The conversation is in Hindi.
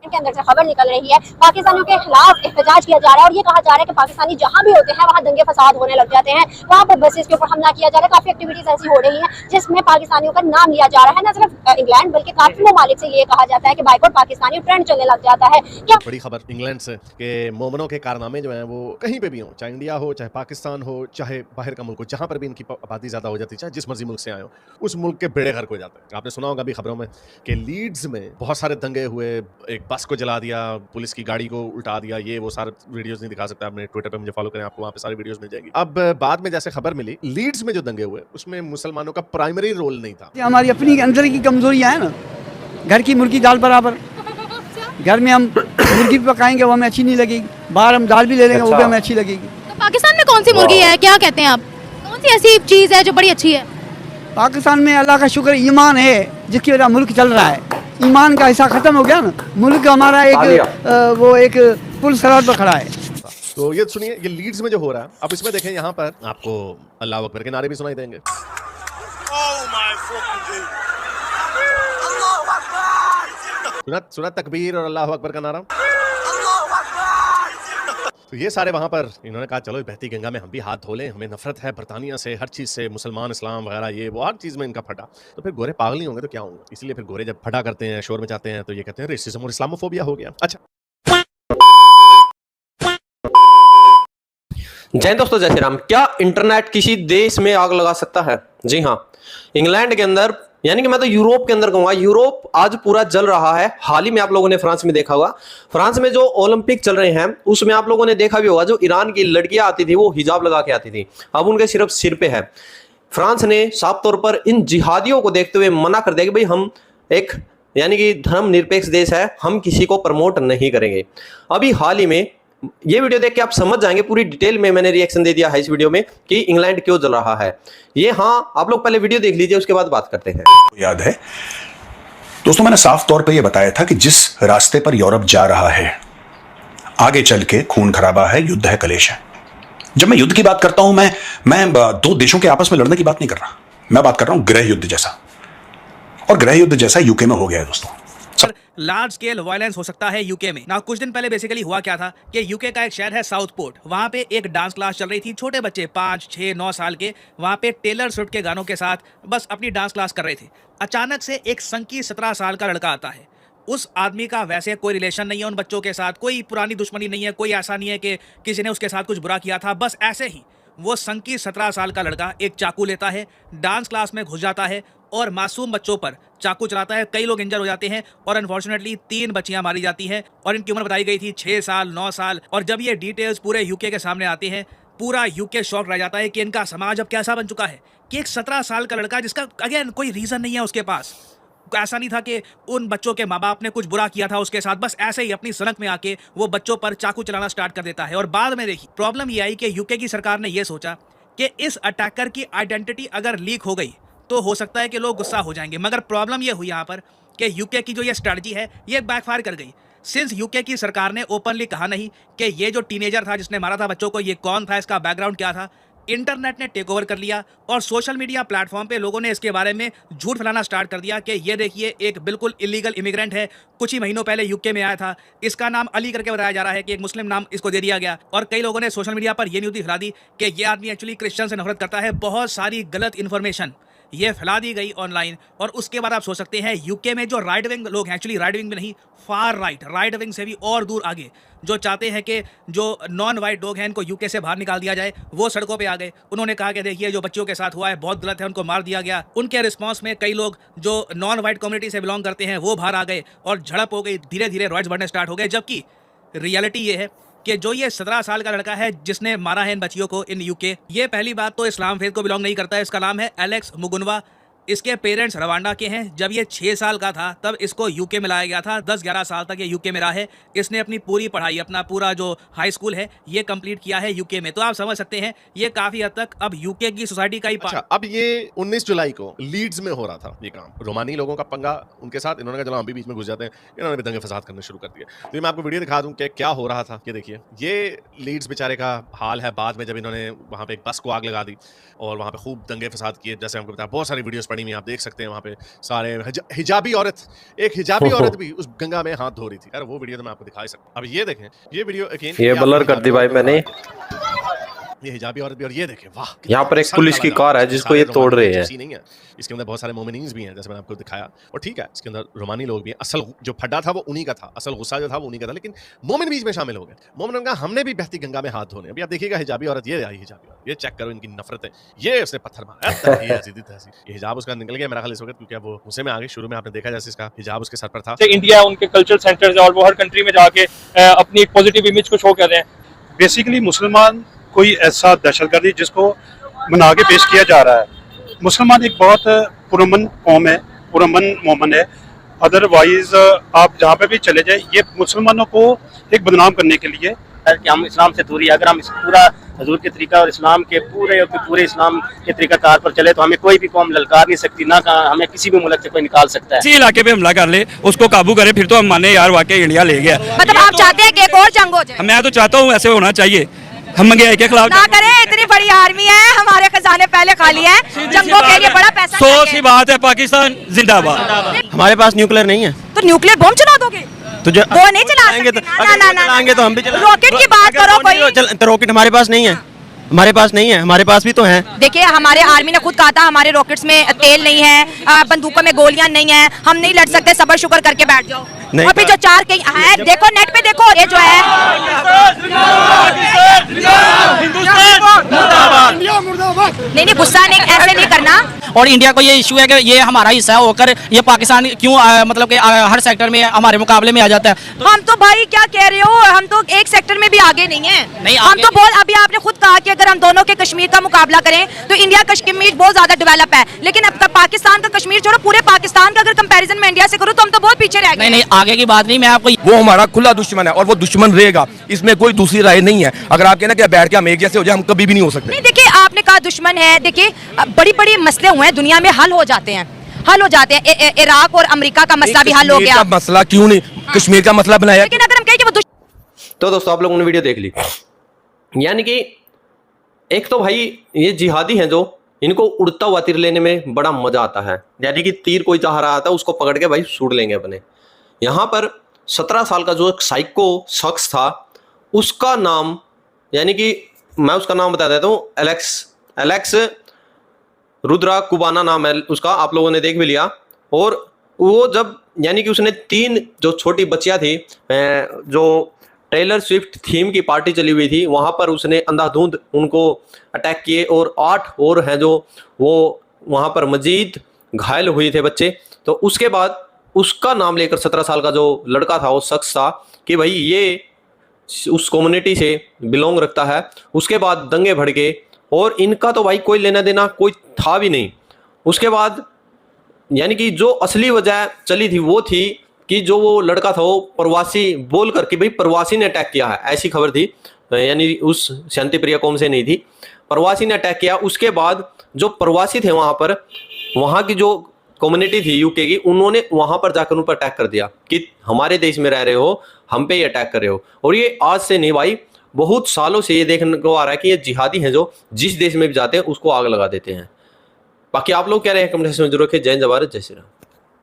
के अंदर से खबर निकल रही है, पाकिस्तानियों के खिलाफ एहतजाज किया जा रहा है और ये कहा जा रहा है कि पाकिस्तानी जहां भी होते हैं वहां दंगे फसाद होने लग जाते हैं, वहां पर बसेस के ऊपर हमला किया जा रहा है। काफी एक्टिविटीज ऐसी हो रही है जिसमें पाकिस्तानियों का नाम लिया जा रहा है। न सिर्फ इंग्लैंड बल्कि काफी ममालिक से ये कहा जाता है कि बाइकॉट पाकिस्तानी ट्रेंड चलने लग जाता है। क्या बड़ी खबर इंग्लैंड से कि मोमनों के कारनामे जो हैं वो कहीं पे भी हो, चाहे इंडिया हो, चाहे पाकिस्तान हो, चाहे बाहर का मुल्क हो, जहां पर भी इनकी आबादी ज्यादा हो जाती है, चाहे जिस मर्जी मुल्क से आए हो, उस मुल्क के बेड़े गर्क हो जाते हैं। आपने सुना होगा अभी खबरों में कि लीड्स में बहुत सारे दंगे हुए, एक बस को जला दिया, पुलिस की गाड़ी को उल्टा दिया। ये वो सारे वीडियोस नहीं दिखा सकता, आपने ट्विटर पे मुझे फॉलो करें, आपको वहां पे सारी वीडियोस मिल जाएगी। अब बाद में जैसे खबर मिली लीड्स में जो दंगे हुए उसमें मुसलमानों का प्राइमरी रोल नहीं था। हमारी अपनी अंदर की कमजोरियां है ना, घर की मुर्गी दाल बराबर। घर में हम मुर्गी पकाएंगे वो हमें अच्छी नहीं लगेगी, बाहर हम दाल भी ले लेंगे वो भी हमें अच्छी लगेगी। तो पाकिस्तान में कौन सी मुर्गी है, क्या कहते हैं आप, कौन सी ऐसी चीज है जो बड़ी अच्छी है? पाकिस्तान में अल्लाह का शुक्र ईमान है जिसकी वजह मुल्क चल रहा है। ईमान का हिस्सा खत्म हो गया ना, मुल्क हमारा एक पुल सराहत पर खड़ा है। तो ये सुनिए, ये लीड्स में जो हो रहा है, अब इसमें देखें, यहाँ पर आपको अल्लाह अकबर के नारे भी सुनाई देंगे। सुना तकबीर और अल्लाह अकबर का नारा। तो ये सारे वहां पर इन्होंने कहा चलो बहती गंगा में हम भी हाथ धो लें, हमें नफरत है बरतानिया से, हर चीज से, मुसलमान, इस्लाम वगैरह, ये वो हर चीज में इनका फटा। तो फिर गोरे पागल नहीं होंगे तो क्या होंगे? इसलिए फिर गोरे जब फटा करते हैं, शोर मचाते हैं, तो ये कहते हैं रेसिज्म और इस्लामोफोबिया हो गया। अच्छा, जय दोस्तों, जय श्री राम। क्या इंटरनेट किसी देश में आग लगा सकता है? जी हाँ, इंग्लैंड के अंदर, यानी कि मैं तो यूरोप के अंदर कहूंगा, यूरोप आज पूरा जल रहा है। हाल ही में आप लोगों ने फ्रांस में देखा होगा, फ्रांस में जो ओलंपिक चल रहे हैं उसमें आप लोगों ने देखा भी होगा, जो ईरान की लड़कियां आती थी वो हिजाब लगा के आती थी, अब उनके सिर्फ सिर पे है। फ्रांस ने साफ तौर पर इन जिहादियों को देखते हुए मना कर दिया कि भाई हम एक, यानी कि धर्मनिरपेक्ष देश है, हम किसी को प्रमोट नहीं करेंगे। अभी हाल ही में ये वीडियो देख के आप समझ जाएंगे, पूरी डिटेल में मैंने रिएक्शन दे दिया है इस वीडियो में कि इंग्लैंड क्यों जल रहा है। ये हाँ, आप लोग पहले वीडियो देख लीजिए, उसके बाद बात करते हैं। याद है दोस्तों, मैंने साफ तौर पे ये बताया था कि जिस रास्ते पर यूरोप जा रहा है आगे चल के खून खराबा है, युद्ध है, कलेश है। जब मैं युद्ध की बात करता हूं, मैं दो देशों के आपस में लड़ने की बात नहीं कर रहा, मैं बात कर रहा हूं गृह युद्ध जैसा, और गृह युद्ध जैसा यूके में हो गया है दोस्तों। लार्ज स्केल वायलेंस हो सकता है यूके में ना। कुछ दिन पहले बेसिकली हुआ क्या था कि यूके का एक शहर है साउथपोर्ट, वहां पे एक डांस क्लास चल रही थी। छोटे बच्चे 5, 6, 9 साल के वहां पे टेलर स्विफ्ट के गानों के साथ बस अपनी डांस क्लास कर रहे थे। अचानक से एक संकी 17 साल का लड़का आता है। उस आदमी का वैसे कोई रिलेशन नहीं है उन बच्चों के साथ, कोई पुरानी दुश्मनी नहीं है, कोई ऐसा नहीं है कि किसी ने उसके साथ कुछ बुरा किया था। बस ऐसे ही वो संकी 17 साल का लड़का एक चाकू लेता है, डांस क्लास में घुस जाता है और मासूम बच्चों पर चाकू चलाता है। कई लोग इंजर हो जाते हैं और अनफॉर्चुनेटली 3 बच्चियां मारी जाती हैं और इनकी उम्र बताई गई थी 6 साल, 9 साल। और जब ये डिटेल्स पूरे यूके के सामने आती हैं, पूरा यूके शॉक रह जाता है कि इनका समाज अब कैसा बन चुका है कि एक 17 साल का लड़का, जिसका अगेन कोई रीजन नहीं है उसके पास, ऐसा नहीं था कि उन बच्चों के माँ बाप ने कुछ बुरा किया था उसके साथ, बस ऐसे ही अपनी सनक में आके वो बच्चों पर चाकू चलाना स्टार्ट कर देता है। और बाद में देखिए प्रॉब्लम ये आई कि यूके की सरकार ने यह सोचा कि इस अटैकर की आइडेंटिटी अगर लीक हो गई तो हो सकता है कि लोग गुस्सा हो जाएंगे। मगर प्रॉब्लम ये हुई यहाँ पर कि यूके की जो ये स्ट्रेटजी है ये बैकफायर कर गई। सिंस यूके की सरकार ने ओपनली कहा नहीं कि ये जो टीनेजर था जिसने मारा था बच्चों को, ये कौन था, इसका बैकग्राउंड क्या था, इंटरनेट ने टेक ओवर कर लिया और सोशल मीडिया प्लेटफॉर्म पे लोगों ने इसके बारे में झूठ फैलाना स्टार्ट कर दिया कि ये देखिए एक बिल्कुल इलीगल इमिग्रेंट है, कुछ ही महीनों पहले यूके में आया था, इसका नाम अली करके बताया जा रहा है कि एक मुस्लिम नाम इसको दे दिया गया। और कई लोगों ने सोशल मीडिया पर यह न्यूज़ भी फैला दी कि ये आदमी एक्चुअली क्रिश्चियन से नफरत करता है। बहुत सारी गलत इन्फॉर्मेशन ये फैला दी गई ऑनलाइन। और उसके बाद आप सोच सकते हैं यूके में जो राइट विंग लोग हैं, एक्चुअली राइट विंग में नहीं, फार राइट विंग से भी और दूर आगे, जो चाहते हैं कि जो नॉन वाइट लोग हैं इनको यूके से बाहर निकाल दिया जाए, वो सड़कों पे आ गए। उन्होंने कहा कि देखिए जो बच्चों के साथ हुआ है बहुत गलत है, उनको मार दिया गया। उनके रिस्पॉन्स में कई लोग जो नॉन वाइट कम्युनिटी से बिलोंग करते हैं वो बाहर आ गए और झड़प हो गई, धीरे धीरे रॉयट्स बढ़ने स्टार्ट हो गए। जबकि रियलिटी ये है कि जो ये 17 साल का लड़का है जिसने मारा है इन बच्चियों को इन यूके, ये पहली बात तो इस्लाम फेथ को बिलोंग नहीं करता है। इसका नाम है एलेक्स मुगुनवा। इसके पेरेंट्स रवांडा के हैं। जब ये 6 साल का था तब इसको यूके में लाया गया था। 10-11 साल तक ये यूके में रहा है। इसने अपनी पूरी पढ़ाई, अपना पूरा जो हाई स्कूल है ये कंप्लीट किया है यूके में। तो आप समझ सकते हैं ये काफी हद तक अब यूके की सोसाइटी का ही अच्छा, अब ये 19 जुलाई को लीड्स में हो रहा था ये काम। रोमानी लोगों का पंगा उनके साथ, इन्होंने कहा चलो हम भी बीच में घुस जाते हैं, इन्होंने भी दंगे फसाद करने शुरू कर दिए। तो मैं आपको वीडियो दिखा दूं कि क्या हो रहा था। ये देखिए, ये लीड्स बेचारे का हाल है बाद में जब इन्होंने वहाँ पे एक बस को आग लगा दी और वहाँ पे खूब दंगे फसाद किए। जैसे हमको बताया, बहुत सारी वीडियोस पड़ी हुई, आप देख सकते हैं वहाँ पे सारे हिजाबी औरत, एक हिजाबी औरत भी उस गंगा में हाथ धो रही थी। यार वो वीडियो तो मैं आपको दिखा ही सकता हूँ। अब ये देखें, ये वीडियो ये ब्लर कर दी भाई मैंने। ये हिजाबी औरत भी, और ये देखें वाह, यहाँ पर एक पुलिस की कार है जिसको ये तोड़ रहे हैं। नहीं है, इसके अंदर बहुत सारे मोमिनीन्स भी हैं जैसे मैंने आपको दिखाया, और ठीक है इसके अंदर रोमानी लोग भी हैं। असल जो फड्डा था वो उन्हीं का था, असल गुस्सा जो था वो उन्हीं का था, लेकिन मोमिन बीच में शामिल हो गए। मोमिन का हमने भी बहती गंगा में हाथ धोने। अभी आप देखिएगा हिजाबी औरत, ये आई हिजाबी औरत, ये चेक करो इनकी नफरतें, ये उसने पत्थर मारा, ये हिजाब उसका निकल गया मेरा ख्याल इस वक्त, क्योंकि वो गुस्से में आ गई। शुरू में आपने देखा जैसे इसका हिजाब उसके सर पर था। इंडिया उनके कल्चरल सेंटर्स और वो हर कंट्री में जाके अपनी एक पॉजिटिव इमेज को शो कर रहे हैं। बेसिकली मुसलमान कोई ऐसा दहशतगर्दी जिसको बना के पेश किया जा रहा है। मुसलमान एक बहुत पुरअमन कौम है, पुरअमन मोमन है। अदरवाइज आप जहाँ पे भी चले जाए, ये मुसलमानों को एक बदनाम करने के लिए कि हम इस्लाम से दूरी, अगर हम इस पूरा हजूर के तरीका और इस्लाम के पूरे इस्लाम के तरीकाकार पर चले तो हमें कोई भी कौम ललकार नहीं सकती, ना हमें किसी भी मुल्क से कोई निकाल सकता है। इसी इलाके पे हमला कर ले, उसको काबू करे, फिर तो हम माने यार वाकई इंडिया ले गया। मतलब आप चाहते हैं कि एक और जंग हो जाए? मैं तो चाहता हूँ ऐसे होना चाहिए, हम महंगाई के खिलाफ ना करें, इतनी बड़ी आर्मी है, हमारे खजाने पहले खाली हैं, जंगों के लिए बड़ा पैसा सौ चाहिए। सी बात है, पाकिस्तान जिंदाबाद। हमारे पास न्यूक्लियर नहीं है तो न्यूक्लियर बम चला दोगे? तो जो वो नहीं चला चलाएंगे सकते, तो चलाएंगे तो हम भी चलाएंगे। रॉकेट की बात करो कोई। तो रॉकेट हमारे पास नहीं है, हमारे पास नहीं है, हमारे पास भी तो है। देखिए हमारे आर्मी ने खुद कहा था हमारे रॉकेट्स में तेल नहीं है, बंदूकों में गोलियां नहीं है, हम नहीं लड़ सकते, सबर शुक्र करके बैठ जाओ। और फिर जो चार कहीं है, देखो नेट पे देखो, ये जो है नहीं गुस्सा नहीं, ऐसे नहीं करना। और इंडिया को ये इशू है कि ये हमारा हिस्सा होकर ये पाकिस्तान क्यों मतलब कि हर सेक्टर में हमारे मुकाबले में आ जाता है। हम तो भाई क्या कह रहे हो, हम तो एक सेक्टर में भी आगे नहीं है। नहीं, हम तो बहुत, अभी आपने खुद कहा कि अगर हम दोनों के कश्मीर का मुकाबला करें तो इंडिया कश्मीर बहुत ज्यादा डेवलप है, लेकिन अब तक पाकिस्तान का कश्मीर छोड़ो, पूरे पाकिस्तान का अगर कंपैरिजन में इंडिया से करूँ तो हम तो बहुत पीछे रह गए। नहीं आगे की बात नहीं, मैं आपको वो हमारा खुला दुश्मन है और वो दुश्मन रहेगा, इसमें कोई दूसरी राय नहीं है। अगर आप कहना कि बैठ के हम एक जैसे हो जाए, हम कभी भी नहीं हो सकते। नहीं देखिए, आपने कहा दुश्मन है, देखिए बड़ी बड़ी मसले हुए हैं दुनिया में, हल हो जाते हैं, हल हो जाते हैं। इराक और अमेरिका का मसला भी हल हो गया, मसला क्यों नहीं कश्मीर का मसला बनाया। लेकिन अगर हम कहें कि वो तो दोस्तों आप लोगों ने वीडियो देख ली, यानी कि एक तो भाई ये जिहादी हैं जो, इनको उड़ता हुआ तीर लेने में बड़ा मजा आता है, यानी कि तीर कोई चाह रहा था उसको पकड़ के भाई शूट लेंगे अपने। यहाँ पर 17 साल का जो एक साइको शख्स था, उसका नाम, यानी कि मैं उसका नाम बता देता हूँ, एलेक्स रुद्रा कुबाना नाम है उसका, आप लोगों ने देख भी लिया। और वो जब, यानी कि उसने 3 जो छोटी बच्चियां थी, जो टेलर स्विफ्ट थीम की पार्टी चली हुई थी, वहाँ पर उसने अंधाधुंध उनको अटैक किए, और 8 और हैं जो वो वहाँ पर मजीद घायल हुए थे बच्चे। तो उसके बाद उसका नाम लेकर 17 साल का जो लड़का था, वो शख्स था कि भाई ये उस कम्युनिटी से बिलोंग रखता है। उसके बाद दंगे भड़के, और इनका तो भाई कोई लेना देना कोई था भी नहीं। उसके बाद यानी कि जो असली वजह चली थी वो थी कि जो वो लड़का था वो प्रवासी बोल करके, भाई प्रवासी ने अटैक किया है, ऐसी खबर थी, यानी उस शांति प्रिय कौम से नहीं थी, प्रवासी ने अटैक किया। उसके बाद जो प्रवासी थे वहाँ पर, वहाँ की जो कम्युनिटी थी यूके की, उन्होंने वहाँ पर जाकर उन पर अटैक कर दिया कि हमारे देश में रह रहे हो, हम पे ये अटैक कर रहे हो। और ये आज से नहीं भाई, बहुत सालों से ये देखने को आ रहा है कि ये जिहादी हैं जो जिस देश में भी जाते हैं उसको आग लगा देते हैं। बाकी आप लोग क्या रहे हैं कमेंट सेक्शन में जरूर रखें। जय हिंद, जय भारत, जय श्री राम।